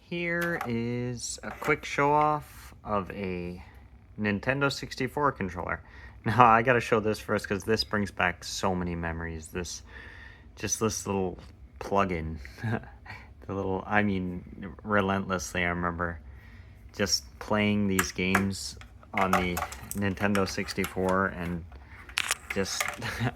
Here is a quick show off of a Nintendo 64 controller. Now I gotta show this first because this brings back so many memories. This little plug-in. Relentlessly I remember just playing these games on the Nintendo 64 and just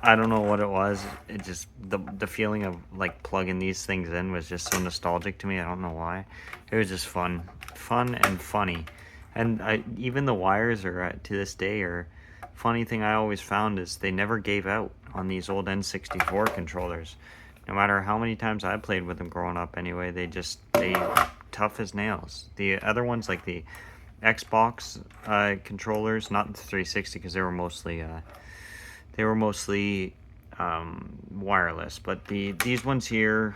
I don't know what it was. It just the feeling of like plugging these things in was just so nostalgic to me. I don't know why. It was just fun and funny, and even the wires are to this day are funny. Thing I always found is they never gave out on these old N64 controllers. No matter how many times I played with them growing up, anyway, they tough as nails. The other ones like the Xbox controllers, not the 360 because they were mostly wireless, but these ones here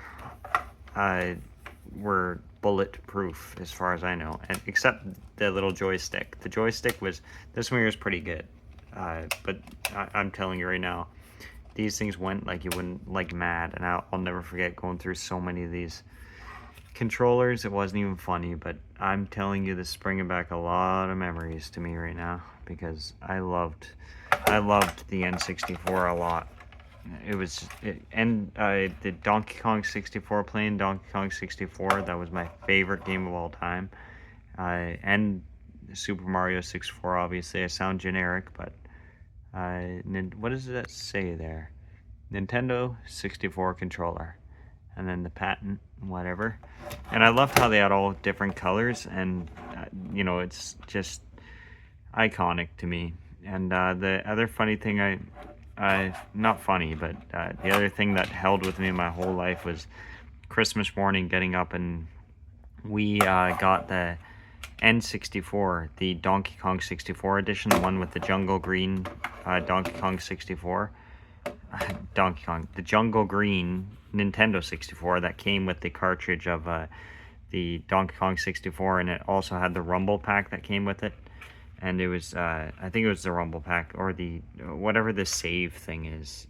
were bulletproof as far as I know, and except the little joystick. The joystick was, this one here is pretty good, but I'm telling you right now, these things went like you wouldn't, like mad, and I'll never forget going through so many of these controllers. It wasn't even funny, but I'm telling you, this is bringing back a lot of memories to me right now because I loved the N64 a lot. The Donkey Kong 64, playing Donkey Kong 64, that was my favorite game of all time. And Super Mario 64, obviously. I sound generic, but what does that say there? Nintendo 64 controller. And then the patent, whatever. And I loved how they had all different colors, and it's just iconic to me. And the other funny thing not funny, but the other thing that held with me my whole life was Christmas morning getting up, and we got the N64, the Donkey Kong 64 edition, the one with the jungle green Donkey Kong 64. The jungle green Nintendo 64 that came with the cartridge of the Donkey Kong 64, and it also had the Rumble Pack that came with it. And it was, I think it was the Rumble Pack, or the, whatever the save thing is.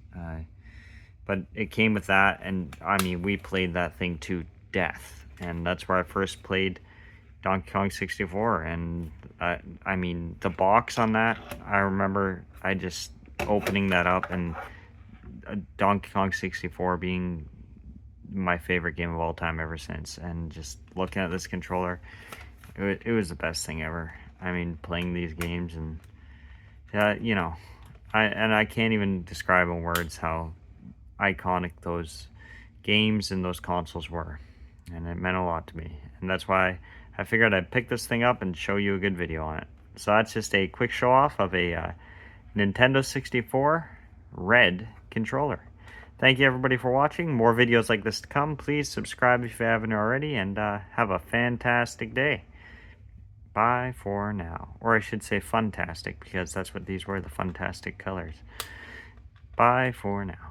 But it came with that, and I mean, we played that thing to death. And that's where I first played Donkey Kong 64. And I mean, the box on that, I remember I just opening that up, and Donkey Kong 64 being my favorite game of all time ever since. And just looking at this controller, it was the best thing ever. I mean, playing these games, and I can't even describe in words how iconic those games and those consoles were, and it meant a lot to me. And that's why I figured I'd pick this thing up and show you a good video on it. So that's just a quick show off of a Nintendo 64 red controller. Thank you everybody for watching. More videos like this to come. Please subscribe if you haven't already, and have a fantastic day. Bye for now. Or I should say funtastic, because that's what these were, the funtastic colors. Bye for now.